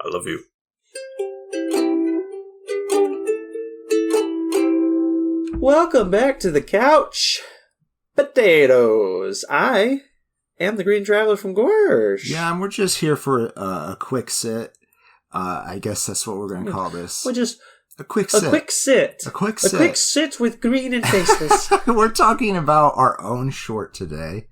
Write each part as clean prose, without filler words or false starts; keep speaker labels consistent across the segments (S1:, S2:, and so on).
S1: I love you. Welcome back to the couch. Potatoes. I am the Green Traveler from Gorsh.
S2: Yeah, and we're just here for a quick sit. I guess that's what we're going to call this.
S1: We're just
S2: a quick sit.
S1: A quick sit.
S2: A quick sit.
S1: A quick sit with Green and Faceless.
S2: We're talking about our own short today.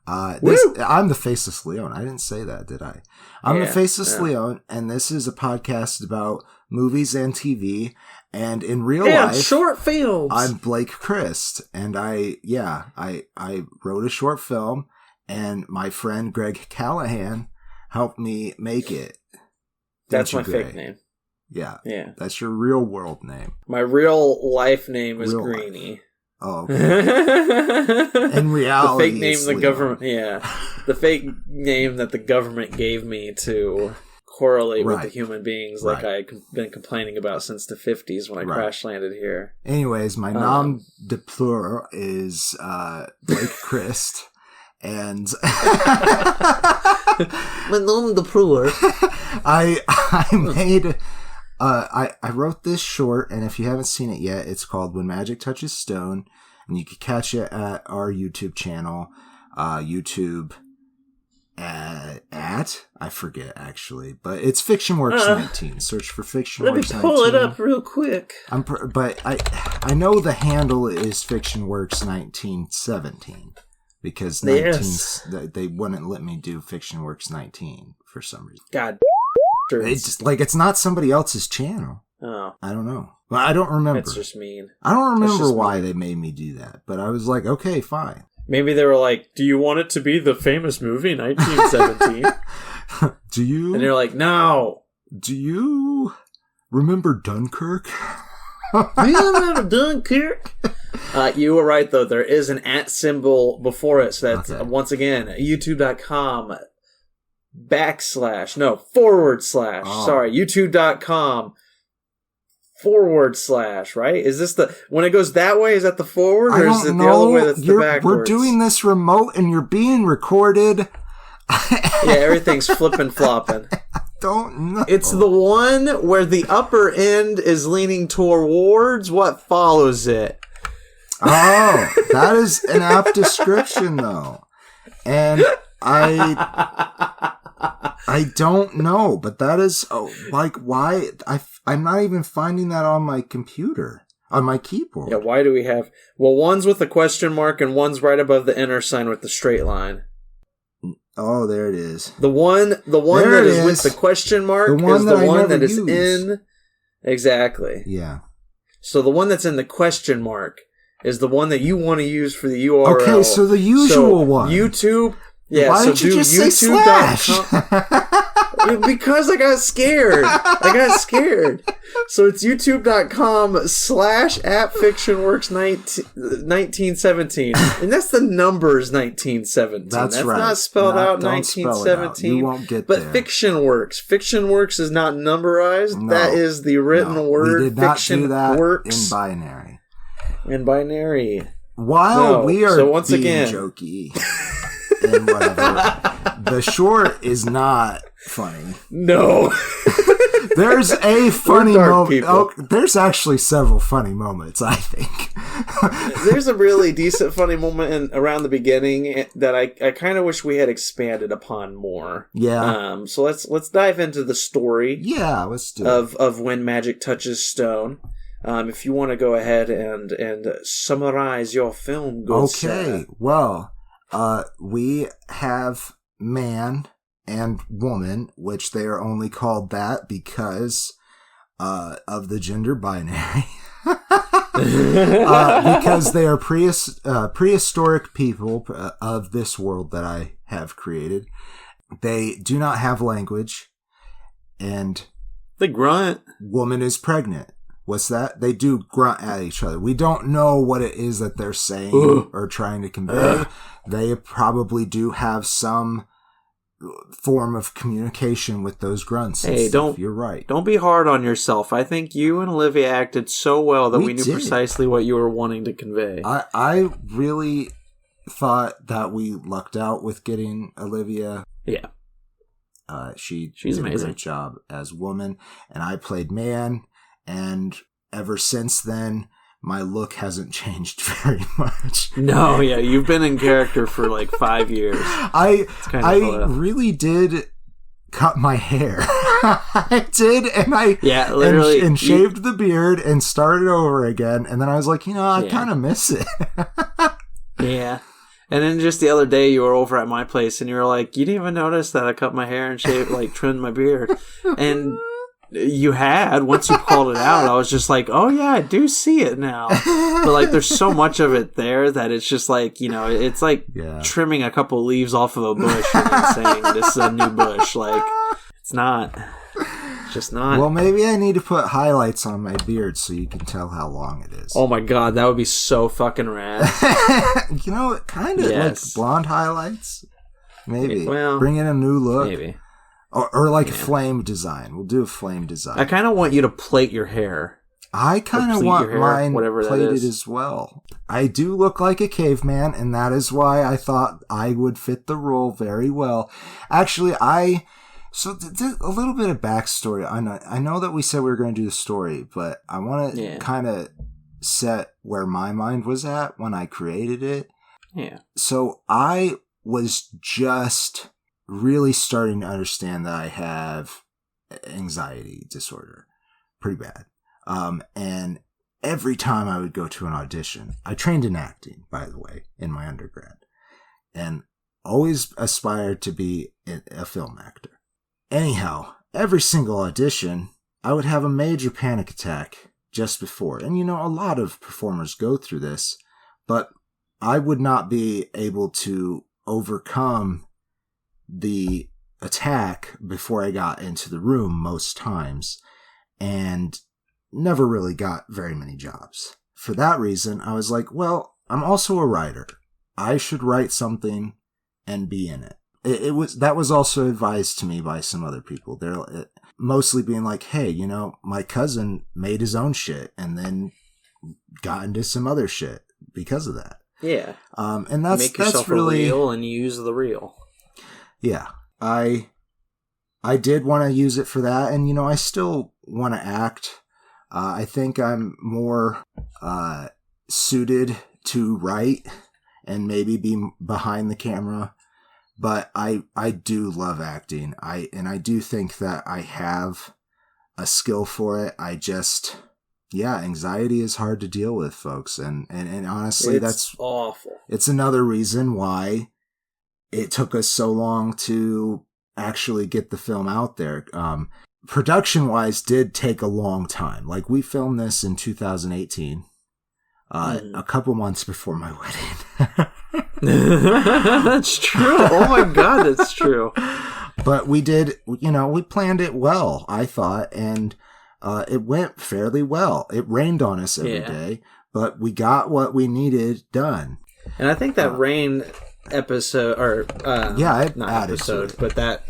S2: I'm the Faceless Leon. I didn't say that, did I? I'm the Faceless Leon, and this is a podcast about movies and TV. And in real life,
S1: short films.
S2: I'm Blake Christ, and I wrote a short film, and my friend Greg Callahan helped me make it.
S1: That's my fake name.
S2: Yeah. That's your real world name.
S1: My real life name is Greenie.
S2: Oh, okay. In reality,
S1: the fake name the government. Yeah, the fake name that the government gave me to correlate with the human beings, like I've been complaining about since the 50s when I crash landed here.
S2: Anyways, my nom de plume is Blake Christ, and
S1: my nom de plume.
S2: I made. I wrote this short, and if you haven't seen it yet, it's called When Magic Touches Stone, and you can catch it at our YouTube channel, YouTube at I forget actually, but it's FictionWorks 19. Search for FictionWorks 19.
S1: Let me pull it up real quick.
S2: But I know the handle is FictionWorks 1917 because they wouldn't let me do FictionWorks 19 for some reason.
S1: God.
S2: It's not somebody else's channel.
S1: Oh.
S2: I don't know. Well, I don't remember.
S1: That's just mean.
S2: I don't remember why they made me do that, but I was like, okay, fine.
S1: Maybe they were like, do you want it to be the famous movie 1917?
S2: Do you?
S1: And you're like, no.
S2: Do you remember Dunkirk?
S1: Do you remember Dunkirk? You were right, though. There is an @ symbol before it. So that's, once again, youtube.com/ youtube.com/ right? Is this when it goes that way, is that the forward, or is it the other way that's the backwards?
S2: We're doing this remote and you're being recorded.
S1: Yeah, everything's flipping flopping.
S2: I don't know.
S1: It's the one where the upper end is leaning towards what follows it.
S2: Oh, that is an apt description, though. And I don't know, but that is why I'm not even finding that on my computer, on my keyboard.
S1: Yeah, why do we have? Well, one's with the question mark and one's right above the enter sign with the straight line.
S2: Oh, there it is.
S1: The one that is with the question mark is the one that is in. Exactly.
S2: Yeah.
S1: So the one that's in the question mark is the one that you want to use for the URL.
S2: Okay, so the usual one.
S1: YouTube. Yeah,
S2: why didn't you just say slash?
S1: Because I got scared. So it's youtube.com/ @FictionWorks 1917. And that's the numbers 1917. That's right. Not spelled out 1917.
S2: You won't get
S1: but
S2: there.
S1: FictionWorks. FictionWorks is not numberized. No, that is the written word.
S2: We did not do that
S1: works
S2: in binary.
S1: While
S2: we are
S1: so once
S2: being
S1: again,
S2: jokey and whatever, the short is not funny.
S1: No.
S2: There's a funny moment. Oh, there's actually several funny moments, I think.
S1: There's a really decent funny moment around the beginning that I kind of wish we had expanded upon more.
S2: Yeah.
S1: So let's dive into the story.
S2: Yeah, let's do
S1: it. Of When Magic Touches Stone. If you want to go ahead and summarize your film, good sir.
S2: Well, we have man and woman, which they are only called that because of the gender binary. Because they are prehistoric people of this world that I have created. They do not have language, and
S1: they grunt.
S2: Woman is pregnant. What's that? They do grunt at each other. We don't know what it is that they're saying or trying to convey. They probably do have some form of communication with those grunts.
S1: Hey,
S2: you're right.
S1: Don't be hard on yourself. I think you and Olivia acted so well that we knew precisely what you were wanting to convey.
S2: I really thought that we lucked out with getting Olivia.
S1: Yeah.
S2: She's
S1: did
S2: amazing.
S1: a
S2: great job as woman, and I played man. And ever since then, my look hasn't changed very much.
S1: No, yeah, you've been in character for like 5 years.
S2: I really did cut my hair. I did, and
S1: literally,
S2: and shaved the beard and started over again. And then I was like, I kind of miss it.
S1: Yeah. And then just the other day, you were over at my place, and you were like, "You didn't even notice that I cut my hair and shaved, like trimmed my beard." And you had, once you called it out, I was just like, "Oh yeah, I do see it now." But like, there's so much of it there that it's just like, it's like trimming a couple leaves off of a bush and then saying this is a new bush. Like, it's not. Just not.
S2: Well, maybe I need to put highlights on my beard so you can tell how long it is.
S1: Oh my god, that would be so fucking rad.
S2: Kind of like blonde highlights. Maybe. Well, bring in a new look.
S1: Maybe.
S2: Or like flame design. We'll do a flame design.
S1: I kind of want you to plate your hair.
S2: I kind of want mine plated as well. I do look like a caveman, and that is why I thought I would fit the role very well. Actually, So a little bit of backstory. I know that we said we were going to do the story, but I want to kind of set where my mind was at when I created it.
S1: Yeah. So
S2: I was just really starting to understand that I have anxiety disorder. Pretty bad. And every time I would go to an audition, I trained in acting, by the way, in my undergrad, and always aspired to be a film actor. Anyhow, every single audition, I would have a major panic attack just before. And, a lot of performers go through this, but I would not be able to overcome the attack before I got into the room most times, and never really got very many jobs. For that reason, I was like, well, I'm also a writer. I should write something and be in it. That was also advised to me by some other people. They're mostly being like, hey, my cousin made his own shit and then got into some other shit because of that.
S1: Yeah.
S2: And that's
S1: make yourself
S2: really
S1: a reel and use the reel.
S2: Yeah. I did want to use it for that, and I still want to act. I think I'm more suited to write and maybe be behind the camera. But I do love acting. I do think that I have a skill for it. Anxiety is hard to deal with, folks. And honestly, that's
S1: awful.
S2: It's another reason why it took us so long to actually get the film out there. Production wise did take a long time. Like, we filmed this in 2018, a couple months before my wedding.
S1: That's true. Oh my god, that's true.
S2: But we did, we planned it well, I thought, and it went fairly well. It rained on us every day, but we got what we needed done.
S1: And I think that rain episode, or
S2: not
S1: episode, but that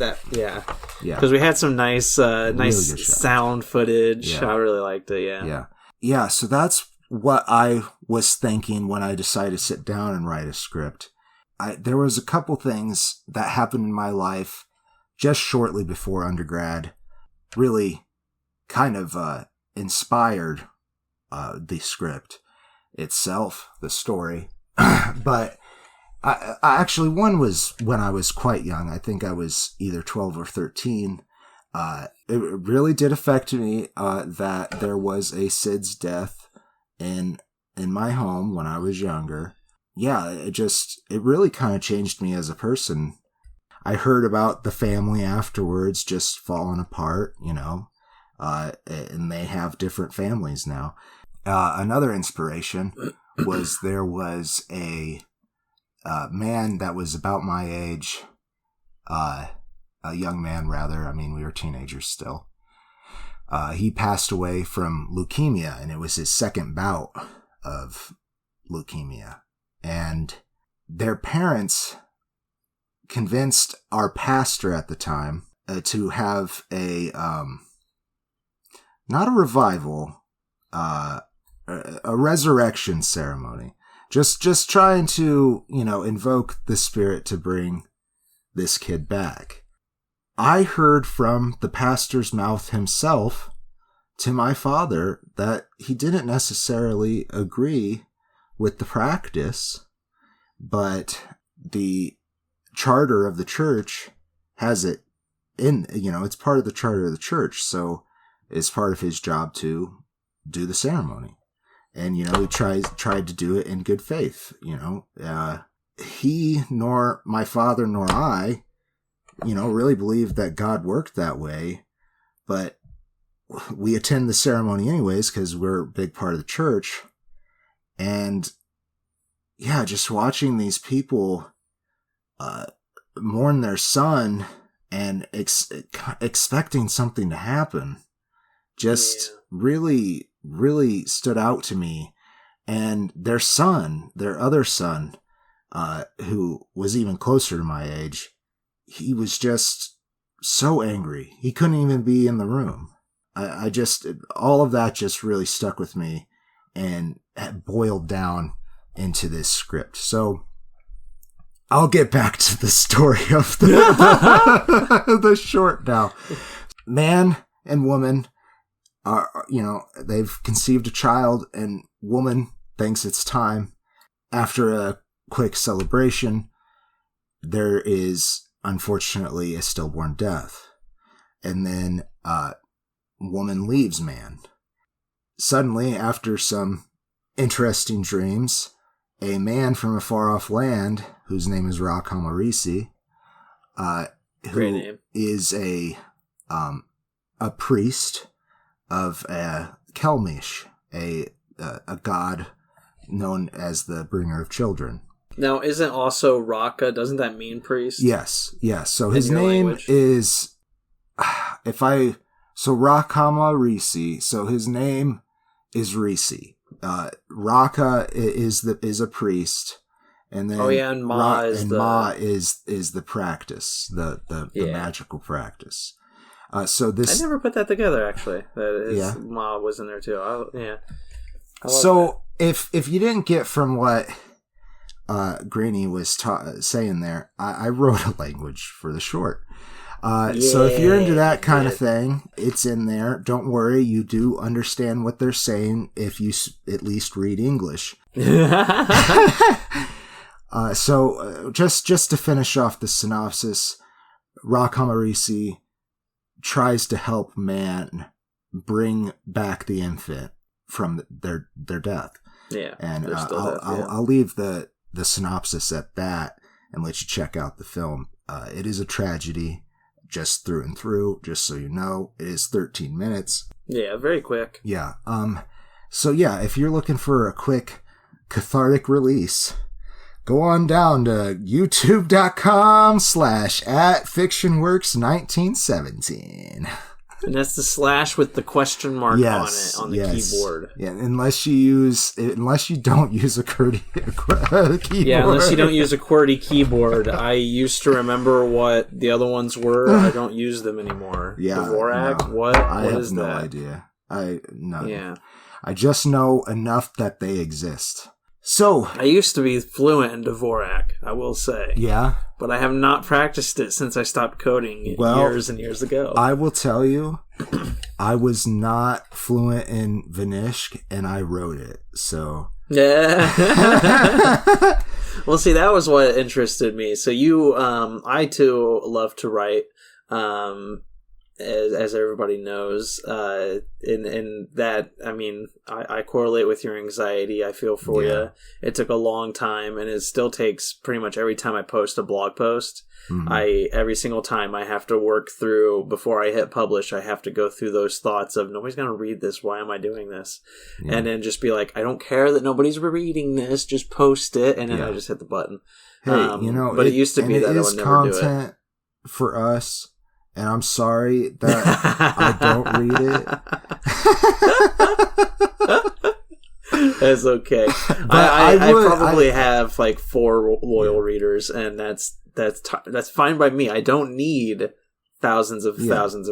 S1: because we had some nice sound footage. I really liked it.
S2: Yeah. So that's what I was thinking when I decided to sit down and write a script. There was a couple things that happened in my life just shortly before undergrad, really kind of inspired the script itself, the story. But I actually, one was when I was quite young. I think I was either 12 or 13. It really did affect me that there was a SIDS death in my home when I was younger. Yeah, it really kind of changed me as a person. I heard about the family afterwards just falling apart, and they have different families now. Another inspiration was there was a man that was about my age, a young man rather. I mean, we were teenagers still. He passed away from leukemia, and it was his second bout of leukemia. And their parents convinced our pastor at the time to have a not a revival, a resurrection ceremony. Just trying to, invoke the spirit to bring this kid back. I heard from the pastor's mouth himself to my father that he didn't necessarily agree with the practice, but the charter of the church has it in, it's part of the charter of the church. So it's part of his job to do the ceremony. And, he tried to do it in good faith, he nor my father nor I, really believed that God worked that way, but we attend the ceremony anyways because we're a big part of the church. And yeah, just watching these people mourn their son and expecting something to happen just really, really stood out to me. And their son, their other son, who was even closer to my age, he was just so angry. He couldn't even be in the room. I just, all of that just really stuck with me and boiled down into this script. So I'll get back to the story of the short now. Man and woman are, they've conceived a child, and woman thinks it's time. After a quick celebration, there is unfortunately a stillborn death. And then woman leaves man. Suddenly, after some interesting dreams, a man from a far-off land, whose name is Ra Kamarisi, who is a priest of Kelmish, a god known as the bringer of children.
S1: Now, isn't also Raka, doesn't that mean priest?
S2: Yes. So his name language is, Ra Kamarisi, so his name is Risi. Raka is a priest, and then
S1: and Ma is
S2: the practice, the magical practice. So this,
S1: I never put that together actually. That Ma was in there too.
S2: So that. if you didn't get from what Greeny was saying there, I wrote a language for the short. So if you're into that kind of thing, it's in there. Don't worry, you do understand what they're saying if you at least read English. So just to finish off the synopsis, Ra Kamarisi tries to help man bring back the infant from their death.
S1: Yeah,
S2: and I'll leave the synopsis at that and let you check out the film. It is a tragedy. Just through and through, just so you know. It is 13 minutes.
S1: Yeah, very quick.
S2: Yeah. So yeah, if you're looking for a quick cathartic release, go on down to youtube.com/@fictionworks1917.
S1: And that's the slash with the question mark on it on the keyboard.
S2: Yeah, unless you don't use a QWERTY keyboard.
S1: Yeah, unless you don't use a QWERTY keyboard. I used to remember what the other ones were. I don't use them anymore.
S2: Yeah,
S1: Dvorak?
S2: No,
S1: what
S2: I have
S1: is
S2: no
S1: that?
S2: idea.
S1: Yeah.
S2: I just know enough that they exist. So
S1: I used to be fluent in Dvorak, I will say.
S2: Yeah.
S1: But I have not practiced it since I stopped coding years and years ago.
S2: I will tell you, I was not fluent in Vinishk, and I wrote it, so...
S1: Yeah. Well, see, that was what interested me. So I too love to write, as everybody knows, in that, I mean, I correlate with your anxiety. I feel for you. It took a long time, and it still takes pretty much every time I post a blog post. Mm-hmm. Every single time I have to work through, before I hit publish, I have to go through those thoughts of, nobody's going to read this. Why am I doing this? Yeah. And then just be like, I don't care that nobody's reading this. Just post it. And then I just hit the button.
S2: Hey,
S1: but it used to be that I would never do it.
S2: For us. And I'm sorry that I don't read
S1: it. That's okay. I probably have like 4 loyal readers, and that's fine by me. I don't need thousands of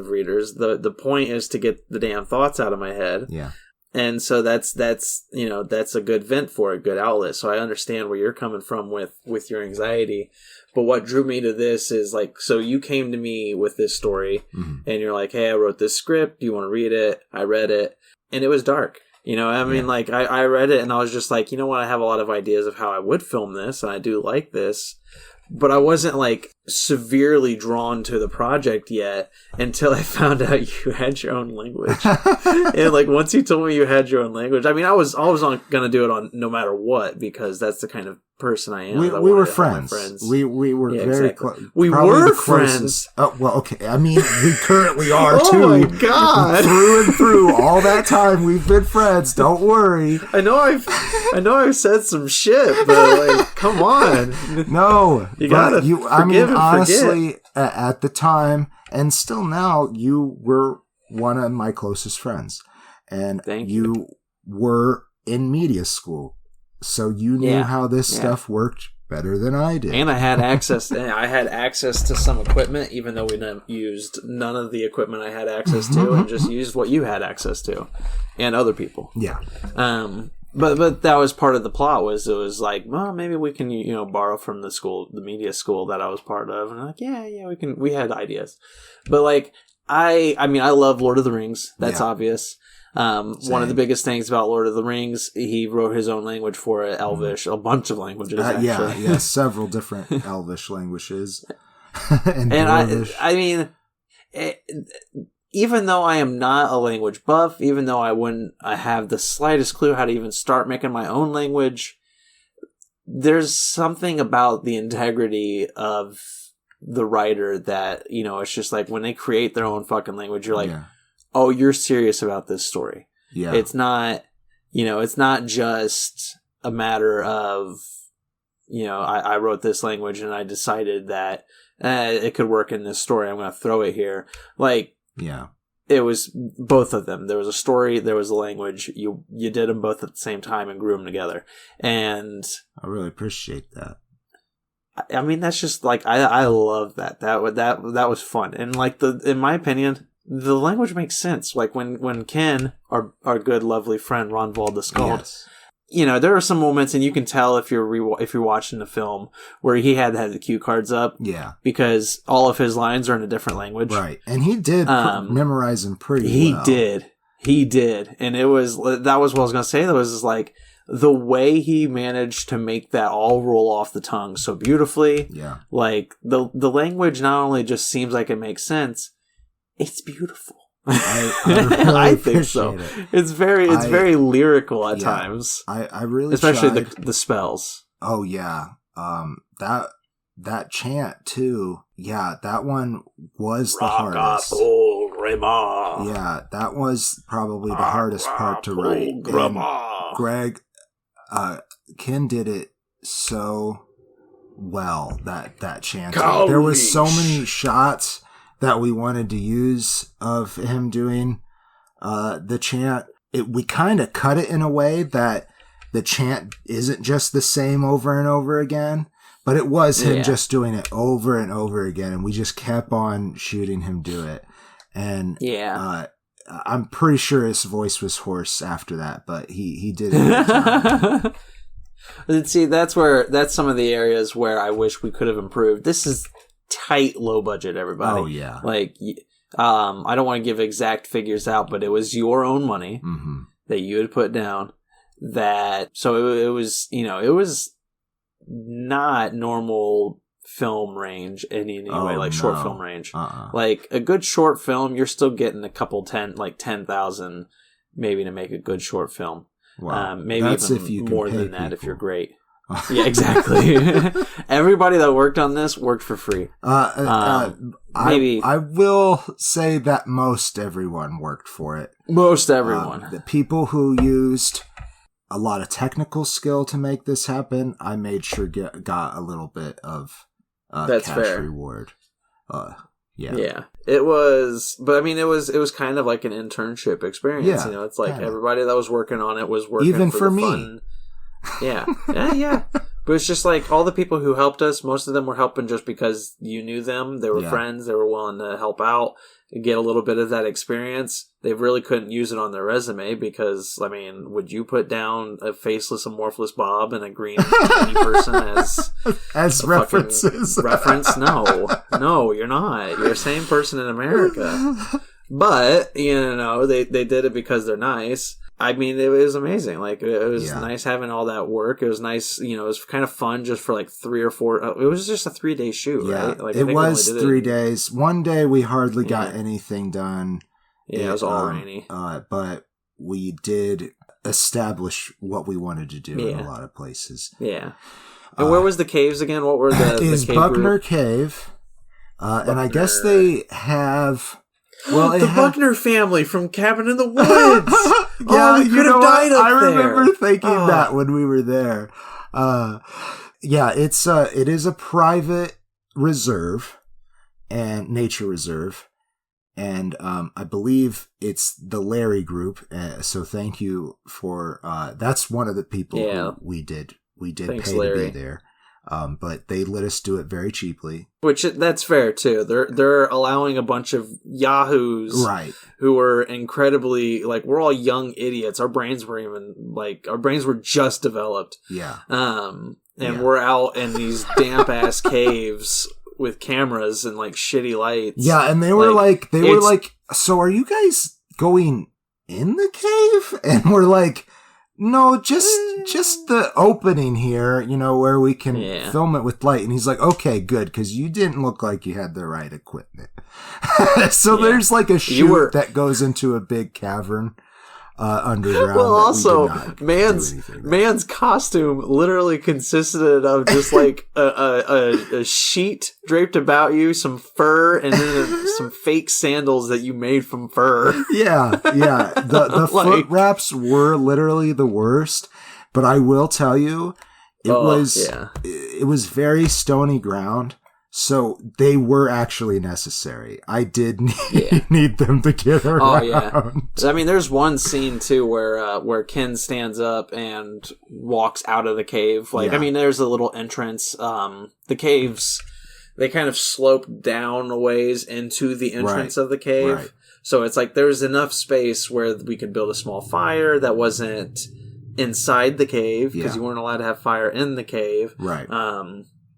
S1: readers. The point is to get the damn thoughts out of my head.
S2: Yeah.
S1: And so that's that's a good vent for a good outlet. So I understand where you're coming from with your anxiety. But what drew me to this is like, so you came to me with this story and you're like, hey, I wrote this script. Do you want to read it? I read it and it was dark. I mean, like I read it and I was just like, you know what? I have a lot of ideas of how I would film this and I do like this. But I wasn't like severely drawn to the project yet until I found out you had your own language. And like once you told me you had your own language, I mean, I was going to do it on no matter what because that's the kind of person I am.
S2: We were friends. We were very close.
S1: We were friends.
S2: Oh well, okay. I mean, we currently are too.
S1: Oh my god!
S2: Through and through, all that time we've been friends. Don't worry.
S1: I know I've said some shit, but like, come on.
S2: No,
S1: you gotta.
S2: I mean, honestly, at the time and still now, you were one of my closest friends, and you were in media school. So you knew how this stuff worked better than I did.
S1: And I had access to some equipment, even though we used none of the equipment I had access to and just used what you had access to and other people.
S2: Yeah.
S1: But that was part of the plot it was like, well, maybe we can, borrow from the media school that I was part of. And I'm like, yeah, we had ideas. But like, I love Lord of the Rings. That's obvious. One of the biggest things about Lord of the Rings, he wrote his own language for it, Elvish, a bunch of languages, actually.
S2: Yeah, several different Elvish languages. and
S1: I mean, even though I am not a language buff, even though I have the slightest clue how to even start making my own language, there's something about the integrity of the writer that, it's just like when they create their own fucking language, you're like, oh, you're serious about this story. Yeah. It's not, it's not just a matter of, I wrote this language and I decided that it could work in this story. I'm going to throw it here. Like, it was both of them. There was a story, there was a language. You did them both at the same time and grew them together. And
S2: I really appreciate that.
S1: I mean, that's just like, I love that. That was fun. And like in my opinion, the language makes sense. Like when Ken, our good, lovely friend Ronvald the Skald, there are some moments, and you can tell if you're watching the film where he had to have the cue cards up, because all of his lines are in a different language,
S2: right? And he did memorize them pretty well.
S1: He did, and that was what I was going to say. That was like the way he managed to make that all roll off the tongue so beautifully. Yeah, like the language not only just seems like it makes sense. It's beautiful.
S2: I really
S1: I think so. It's very lyrical at times.
S2: I really,
S1: especially the spells.
S2: Oh yeah, that chant too. Yeah, that one was the hardest. Yeah, that was probably the hardest part to write. And Greg, Ken did it so well. That chant. There was so many shots that we wanted to use of him doing the chant. We kind of cut it in a way that the chant isn't just the same over and over again, but it was him just doing it over and over again, and we just kept on shooting him do it. And I'm pretty sure his voice was hoarse after that, but he did it.
S1: See, that's some of the areas where I wish we could have improved. This is tight, low budget, everybody.
S2: Oh yeah.
S1: Like, I don't want to give exact figures out, but it was your own money that you had put down. So it was, it was not normal film range in any way, like short film range. Like a good short film, you're still getting a couple 10,000 maybe to make a good short film.
S2: Wow.
S1: Maybe that's even more than that if you're great. Yeah, exactly. Everybody that worked on this worked for free. Maybe
S2: I will say that most everyone worked for it.
S1: Most everyone.
S2: The people who used a lot of technical skill to make this happen, I made sure got a little bit of
S1: that's
S2: cash
S1: fair.
S2: Reward.
S1: Yeah. It was, but I mean, it was kind of like an internship experience.
S2: Yeah,
S1: it's like everybody that was working on it was working
S2: even for me.
S1: Fun. Yeah. But it's just like all the people who helped us, most of them were helping just because you knew them. They were friends. They were willing to help out. get a little bit of that experience. They really couldn't use it on their resume because, I mean, would you put down a faceless, amorphous Bob and a green tiny person as
S2: references?
S1: Reference? No, you're not. You're the same person in America. But, you know, they did it because they're nice. I mean, it was amazing. Like, it was nice having all that work. It was nice, you know, it was kind of fun just for like 3 or 4. It was just a 3-day shoot, right? Like,
S2: it was 3 days. One day we hardly got anything done.
S1: Yeah, it was all rainy.
S2: But we did establish what we wanted to do in a lot of places.
S1: Yeah. And where was the caves again? What were the
S2: is
S1: cave
S2: Buckner
S1: group?
S2: Cave. And I guess they have... Well,
S1: the Buckner family from Cabin in the Woods. We could have died up there.
S2: I remember thinking that when we were there. It is a private reserve and nature reserve, and I believe it's the Larry Group. So thank you for that's one of the people who we did Thanks, pay Larry. To be there. But they let us do it very cheaply.
S1: Which, that's fair, too. They're allowing a bunch of yahoos who were incredibly, like, we're all young idiots. Our brains were just developed. Yeah. We're out in these damp-ass caves with cameras and, like, shitty lights.
S2: Yeah, and they were like, so are you guys going in the cave? And we're like... No, just the opening here, you know, where we can film it with light. And he's like, okay, good, because you didn't look like you had the right equipment. So there's like a chute that goes into a big cavern underground. Well, also,
S1: man's costume literally consisted of just like a sheet draped about you, some fur, and then some fake sandals that you made from fur. Yeah. The
S2: foot wraps were literally the worst, but I will tell you, it was very stony ground. So they were actually necessary. I did need them to get around. Oh yeah.
S1: I mean, there's one scene too where Ken stands up and walks out of the cave. Like, I mean, there's a little entrance. The caves, they kind of slope down a ways into the entrance of the cave. Right. So it's like there's enough space where we could build a small fire that wasn't inside the cave because you weren't allowed to have fire in the cave. Right.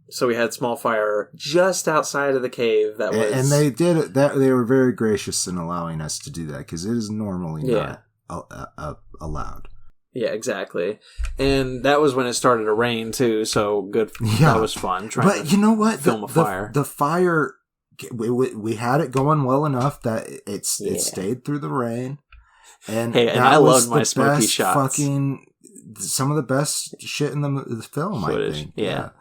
S1: So we had small fire just outside of the cave.
S2: And they did it. They were very gracious in allowing us to do that because it is normally not allowed.
S1: Yeah, exactly. And that was when it started to rain too. So good. That was fun.
S2: But you know what?
S1: Film a fire.
S2: The fire. We had it going well enough that it stayed through the rain. And
S1: I loved my smoky shots.
S2: Some of the best shit in the film. Footage. I think.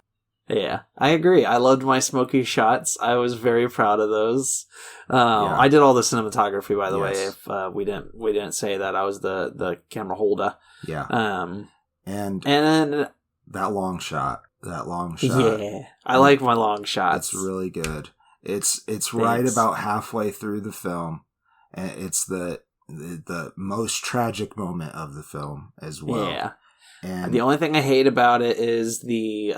S1: Yeah, I agree. I loved my smoky shots. I was very proud of those. I did all the cinematography, by the way. If we didn't say that, I was the camera holder. Yeah.
S2: And then that long shot.
S1: Yeah, I like my long shots.
S2: It's really good. It's right about halfway through the film, and it's the most tragic moment of the film as well. Yeah.
S1: And the only thing I hate about it is the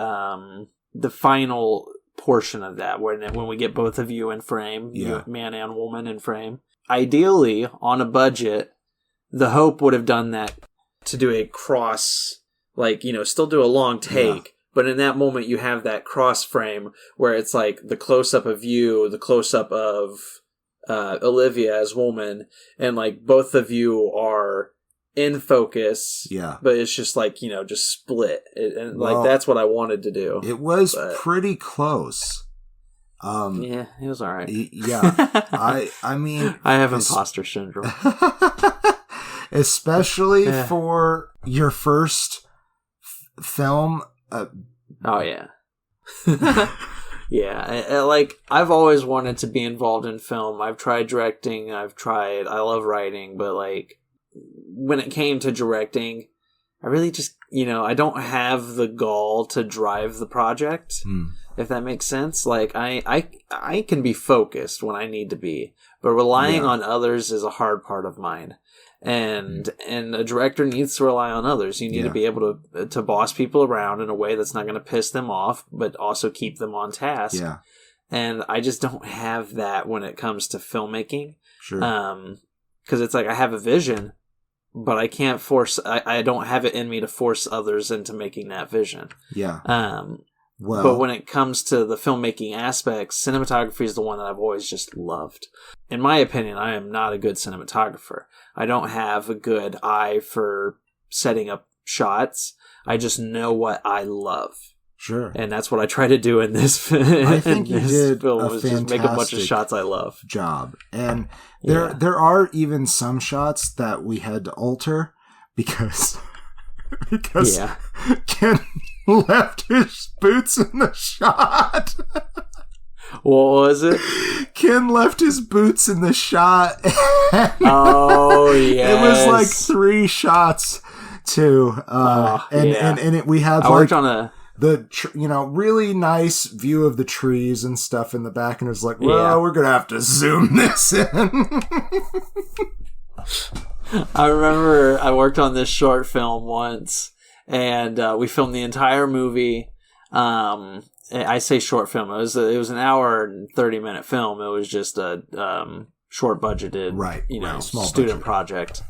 S1: final portion of that when we get both of you in frame, man and woman in frame. Ideally, on a budget, the Hope would have done that to do a cross, like, you know, still do a long take, but in that moment you have that cross frame where it's like the close-up of you, the close-up of Olivia as woman, and like both of you are in focus, but it's just like, you know, just split and like that's what I wanted to do.
S2: It was pretty close.
S1: It was all right.
S2: I mean,
S1: I have imposter syndrome,
S2: especially for your first film.
S1: Like, I've always wanted to be involved in film. I've tried directing. I love writing, but like, when it came to directing, I really just, you know, I don't have the gall to drive the project, if that makes sense. Like, I can be focused when I need to be, but relying on others is a hard part of mine. And a director needs to rely on others. You need to be able to boss people around in a way that's not going to piss them off, but also keep them on task. Yeah. and I just don't have that when it comes to filmmaking.
S2: Sure.
S1: Because it's like I have a vision, but I can't force. I don't have it in me to force others into making that vision.
S2: Yeah.
S1: Well, but when it comes to the filmmaking aspects, cinematography is the one that I've always just loved. In my opinion, I am not a good cinematographer. I don't have a good eye for setting up shots. I just know what I love.
S2: Sure.
S1: And that's what I try to do in this film.
S2: I think you did
S1: film,
S2: a
S1: was just make a bunch of
S2: fantastic
S1: shots I love.
S2: job. And there are even some shots that we had to alter because Ken left his boots in the shot.
S1: What was it?
S2: Ken left his boots in the shot.
S1: Oh, yes.
S2: It was like 3 shots too. We had
S1: I worked on
S2: really nice view of the trees and stuff in the back, and it was like, well, we're gonna have to zoom this in.
S1: I remember I worked on this short film once, and we filmed the entire movie. I say short film. It was an hour and 30-minute film. It was just a short budgeted, small student project.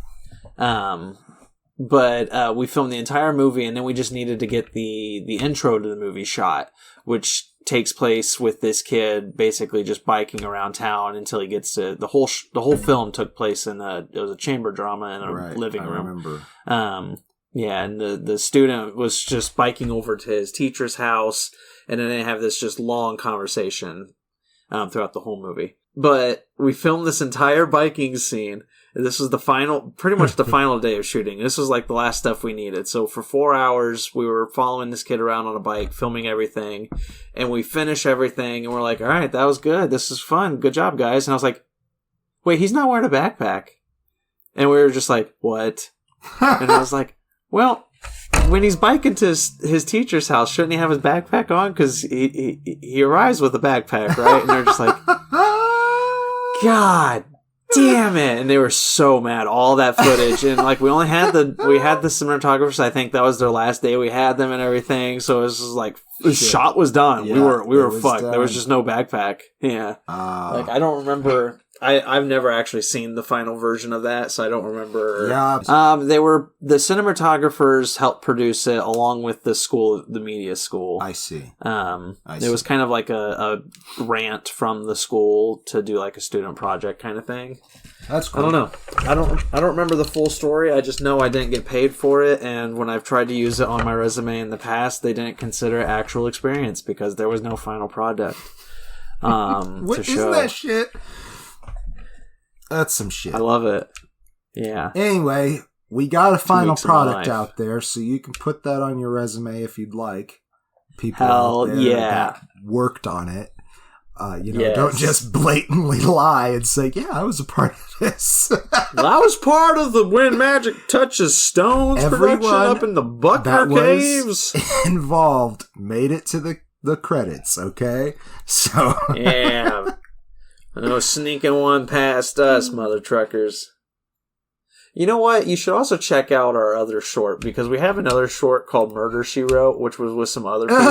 S1: But we filmed the entire movie, and then we just needed to get the intro to the movie shot, which takes place with this kid basically just biking around town until he gets to the whole film took place in it was a chamber drama in a living room. I remember. And the student was just biking over to his teacher's house, and then they have this just long conversation throughout the whole movie. But we filmed this entire biking scene. This was pretty much the final day of shooting. This was like the last stuff we needed. So for 4 hours, we were following this kid around on a bike, filming everything. And we finish everything, and we're like, all right, that was good. This is fun. Good job, guys. And I was like, wait, he's not wearing a backpack. And we were just like, what? And I was like, well, when he's biking to his teacher's house, shouldn't he have his backpack on? Because he arrives with a backpack, right? And they're just like, God damn it. And they were so mad, all that footage. And like we had the cinematographers, I think that was their last day we had them and everything. So it was just like the shot was done. Yeah, we were fucked. Done. There was just no backpack. Yeah. Like I don't remember I've never actually seen the final version of that, so I don't remember.
S2: Yeah.
S1: The cinematographers helped produce it along with the media school.
S2: I see.
S1: It was kind of like a grant from the school to do like a student project kind of thing.
S2: That's cool.
S1: I don't know. I don't remember the full story. I just know I didn't get paid for it, and when I've tried to use it on my resume in the past, they didn't consider it actual experience because there was no final product.
S2: What isn't that shit? That's some shit.
S1: I love it. Yeah.
S2: Anyway, we got a final product out there, so you can put that on your resume if you'd like. People out there that worked on it. Don't just blatantly lie and say, yeah, I was a part of this.
S1: I was part of the When Magic Touches Stones production up in the Buckner Caves.
S2: Involved made it to the credits, okay? So
S1: yeah. No sneaking one past us, mother truckers. You know what? You should also check out our other short, because we have another short called Murder, She Wrote, which was with some other people.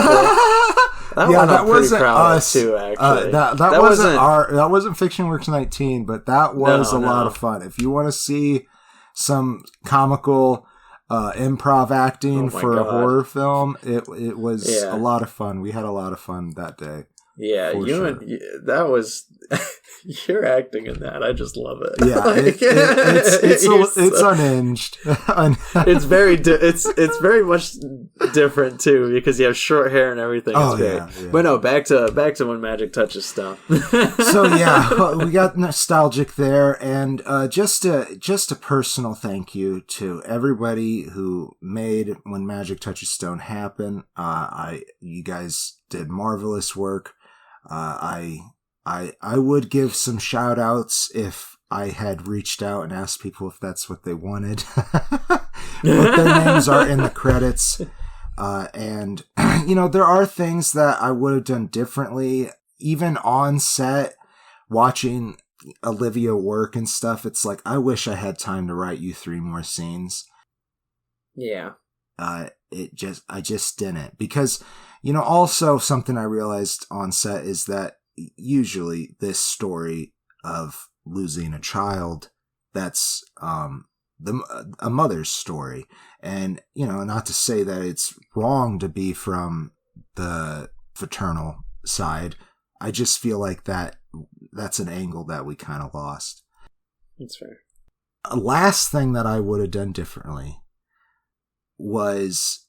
S1: That wasn't us too, actually.
S2: That wasn't Fiction Works 19, but that was a lot of fun. If you want to see some comical improv acting for a horror film, it was a lot of fun. We had a lot of fun that day.
S1: Yeah, that was you're acting in that. I just love it.
S2: Yeah, it's unhinged.
S1: It's very much different too because you have short hair and everything. It's great. Yeah. But no, back to When Magic Touches Stuff.
S2: So yeah, we got nostalgic there, and just a personal thank you to everybody who made When Magic Touches Stone happen. You guys did marvelous work. I would give some shout outs if I had reached out and asked people if that's what they wanted. But their names are in the credits. And, there are things that I would have done differently. Even on set, watching Olivia work and stuff, it's like, I wish I had time to write you 3 more scenes.
S1: Yeah.
S2: I just didn't. Because, also something I realized on set is that usually this story of losing a child, that's a mother's story. And, not to say that it's wrong to be from the fraternal side. I just feel like that's an angle that we kind of lost.
S1: That's fair.
S2: A last thing that I would have done differently was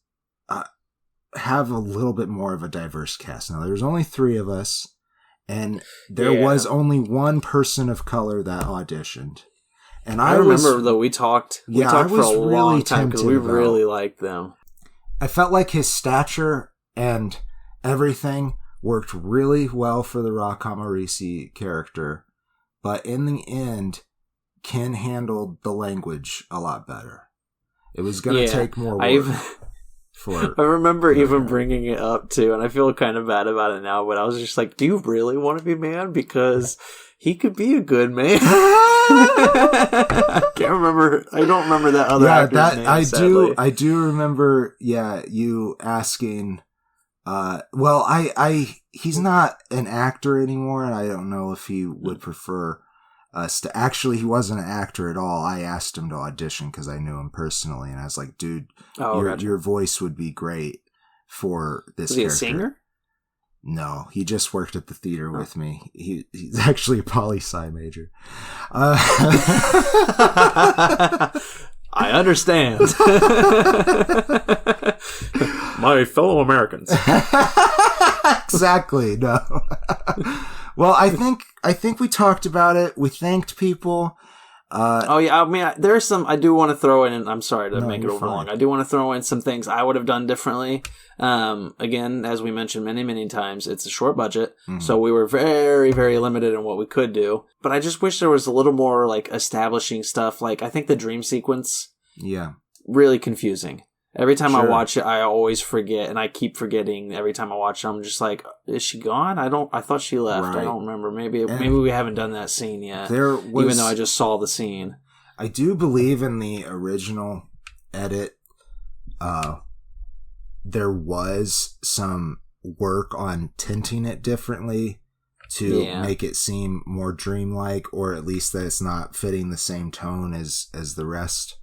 S2: have a little bit more of a diverse cast. Now, there's only 3 of us, and there was only one person of color that auditioned. And
S1: I remember, though, we talked for a long time because we really liked them.
S2: I felt like his stature and everything worked really well for the Rocco Morisi character, but in the end, Ken handled the language a lot better. It was going to take more work.
S1: I remember even bringing it up too, and I feel kind of bad about it now, but I was just like, do you really want to be man? Because he could be a good man. I don't remember that other actor's name, sadly.
S2: I do remember, you asking, he's not an actor anymore, and I don't know if he would prefer us to. Actually, he wasn't an actor at all. I asked him to audition because I knew him personally, and I was like, dude, your voice would be great for this character.
S1: Was he a singer?
S2: No, he just worked at the theater with me. He's actually a poli-sci major.
S1: I understand. My fellow Americans.
S2: Exactly. No. Well, I think we talked about it. We thanked people.
S1: There's some I do want to throw in, and I'm sorry to make it overlong. I do want to throw in some things I would have done differently. Again, as we mentioned many, many times, it's a short budget, so we were very, very limited in what we could do. But I just wish there was a little more like establishing stuff. Like I think the dream sequence, really confusing. Every time I watch it, I always forget, and I keep forgetting every time I watch it. I'm just like, is she gone? I thought she left. Right. I don't remember. Maybe we haven't done that scene yet. Even though I just saw the scene.
S2: I do believe in the original edit, there was some work on tinting it differently to make it seem more dreamlike, or at least that it's not fitting the same tone as the rest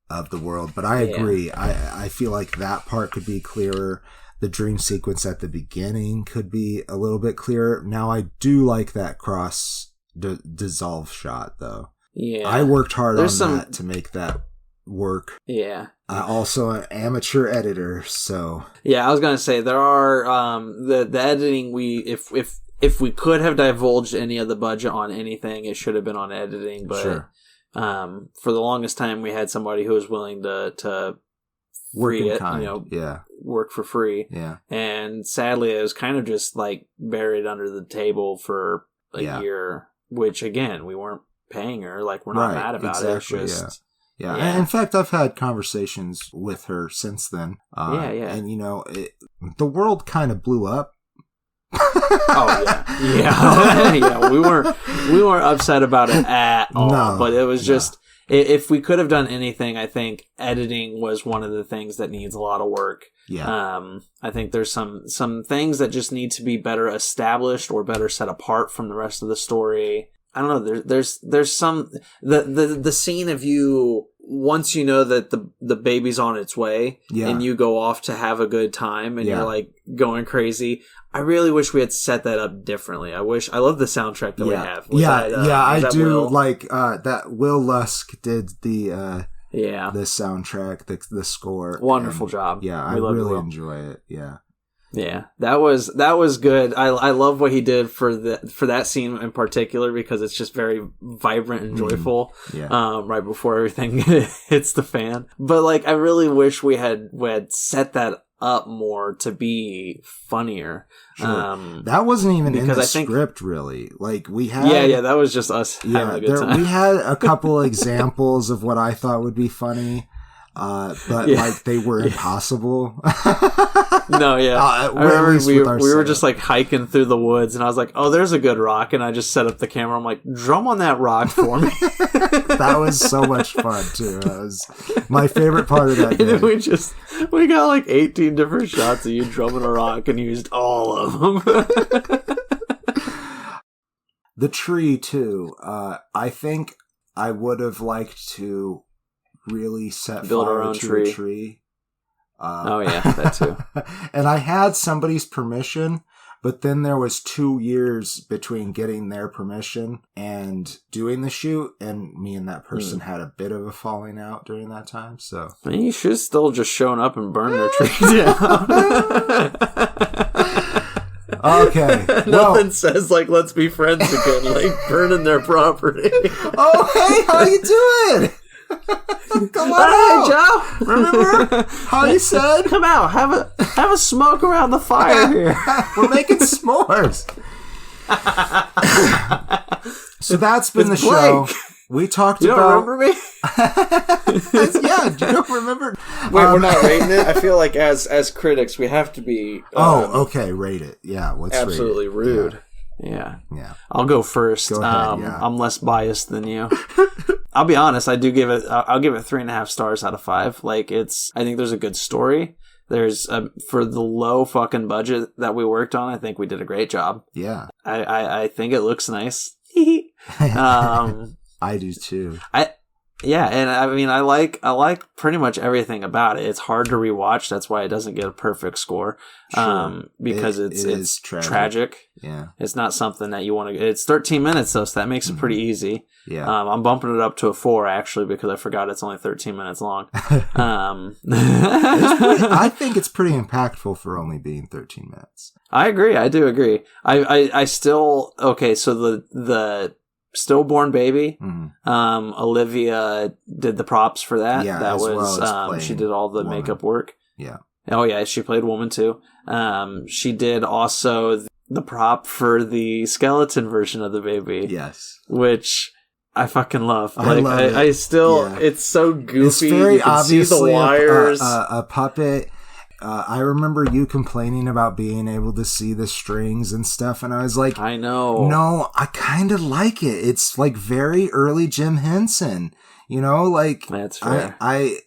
S2: of the world. But I agree. I feel like that part could be clearer. The dream sequence at the beginning could be a little bit clearer. Now, I do like that cross dissolve shot, though. Yeah. I worked hard that to make that work.
S1: Yeah.
S2: Also an amateur editor, so.
S1: Yeah, I was going to say, there are, the editing, if we could have divulged any of the budget on anything, it should have been on editing, but. Sure. For the longest time, we had somebody who was willing to free it, work for free.
S2: Yeah.
S1: And sadly, it was kind of just like buried under the table for a year, which again, we weren't paying her. Like, we're not mad about it. It's just,
S2: yeah. And in fact, I've had conversations with her since then. And the world kind of blew up.
S1: Yeah. We weren't upset about it at all. But it was just, if we could have done anything, I think editing was one of the things that needs a lot of work.
S2: Yeah.
S1: I think there's some things that just need to be better established or better set apart from the rest of the story. I don't know. There's some the scene of you once you know that the baby's on its way and you go off to have a good time and you're like going crazy. I really wish we had set that up differently. I love the soundtrack that we have.
S2: I do like that Will Lusk did the soundtrack, the score.
S1: Wonderful job.
S2: Yeah, I really enjoy it. Yeah.
S1: Yeah, that was good. I love what he did for that scene in particular because it's just very vibrant and joyful. Right before everything hits the fan. But like, I really wish we had set that up more to be funnier.
S2: Sure. That wasn't even in the script, really. Like, we had
S1: that was just us having a good time.
S2: We had a couple examples of what I thought would be funny. But like they were impossible.
S1: No, I remember we were just like hiking through the woods, and I was like, "Oh, there's a good rock," and I just set up the camera. I'm like, "Drum on that rock for me."
S2: That was so much fun too. That was my favorite part of that day.
S1: We got like 18 different shots of you drumming a rock and used all of them.
S2: The tree, too. I think I would have liked to really
S1: Build
S2: fire
S1: our own
S2: to a tree.
S1: Oh, yeah, that too.
S2: And I had somebody's permission, but then there was 2 years between getting their permission and doing the shoot, and me and that person had a bit of a falling out during that time, so...
S1: I mean, you should have still just shown up and burned their tree down.
S2: Okay.
S1: Nothing says, like, let's be friends again, like burning their property.
S2: Oh, hey, how you doing? Come on
S1: Hey,
S2: out.
S1: Joe.
S2: Remember how you said?
S1: Come out, have a smoke around the fire here.
S2: We're making s'mores. So that's been
S1: It's
S2: the show. We talked
S1: You
S2: about...
S1: don't remember me?
S2: Yeah, you don't remember?
S1: Wait, we're not rating it? I feel like as critics, we have to be...
S2: okay, rate it. Yeah, let's
S1: absolutely
S2: rate it.
S1: rude. Yeah.
S2: Yeah.
S1: I'll go first.
S2: Go ahead, yeah.
S1: I'm less biased than you. I'll be honest. I'll give it 3.5 stars out of 5. Like I think there's a good story. There's for the low fucking budget that we worked on, I think we did a great job.
S2: Yeah.
S1: I think it looks nice.
S2: I do too.
S1: Yeah, and I mean, I like pretty much everything about it. It's hard to rewatch. That's why it doesn't get a perfect score.
S2: Sure.
S1: Because it's tragic.
S2: Yeah.
S1: It's not something that you want to... It's 13 minutes, though, so that makes it pretty easy.
S2: Yeah.
S1: I'm bumping it up to a 4, actually, because I forgot it's only 13 minutes long.
S2: I think it's pretty impactful for only being 13 minutes.
S1: I agree. I do agree. I still... Okay, so the stillborn baby, Olivia did the props for that.
S2: Yeah,
S1: that
S2: as
S1: was
S2: well as
S1: she did all the
S2: woman.
S1: makeup work.
S2: Yeah.
S1: Oh yeah, she played woman too. She did also the prop for the skeleton version of the baby.
S2: Yes.
S1: Which I fucking love.
S2: I love it.
S1: I still,
S2: Yeah.
S1: it's so goofy.
S2: It's very
S1: you can see the
S2: obviously
S1: wires.
S2: a puppet. I remember you complaining about being able to see the strings and stuff, and I was like,
S1: I know.
S2: No, I kind of like it. It's like very early Jim Henson, you know, like
S1: That's fair.
S2: I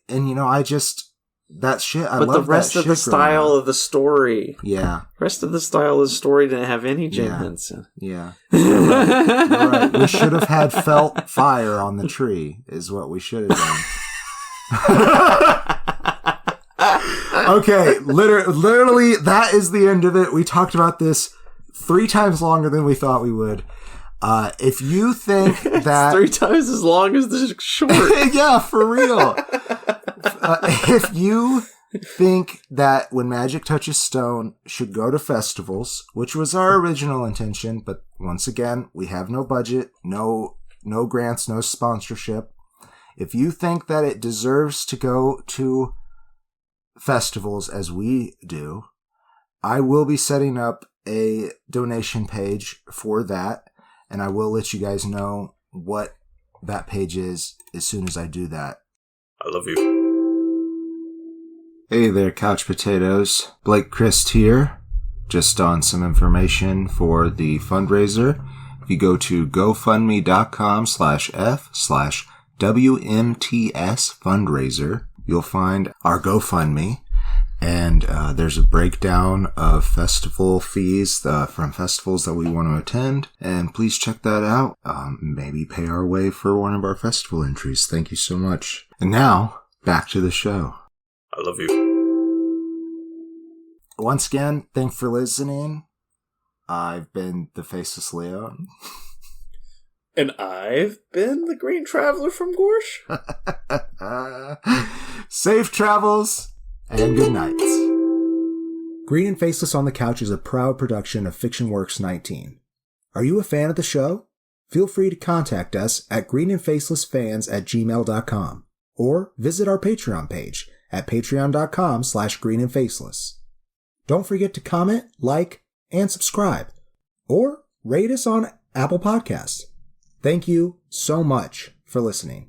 S2: just that shit. I
S1: but
S2: love
S1: the rest
S2: that
S1: of the
S2: shit growing
S1: style
S2: up.
S1: of the story,
S2: Yeah,
S1: rest of the style of the story didn't have any Jim
S2: Yeah.
S1: Henson.
S2: yeah. You're right. We should have had felt fire on the tree. Is what we should have done. Okay, literally, that is the end of it. We talked about this 3 times longer than we thought we would. If you think that...
S1: 3 times as long as the short.
S2: Yeah, for real. If you think that When Magic Touches Stone should go to festivals, which was our original intention, but once again, we have no budget, no grants, no sponsorship. If you think that it deserves to go to festivals as we do, I will be setting up a donation page for that, and I will let you guys know what that page is as soon as I do that.
S1: I love you.
S2: Hey there, Couch Potatoes. Blake Christ here. Just on some information for the fundraiser. If you go to gofundme.com/f/WMTS fundraiser, you'll find our GoFundMe, and there's a breakdown of festival fees from festivals that we want to attend, and please check that out. Maybe pay our way for one of our festival entries. Thank you so much. And now, back to the show.
S1: I love you.
S2: Once again, thanks for listening. I've been the Faceless Leo.
S1: And I've been the Green Traveler from Gorsh.
S2: Safe travels and good nights. Green and Faceless on the Couch is a proud production of FictionWorks 19. Are you a fan of the show? Feel free to contact us at greenandfacelessfans@gmail.com or visit our Patreon page at patreon.com/greenandfaceless. Don't forget to comment, like, and subscribe, or rate us on Apple Podcasts. Thank you so much for listening.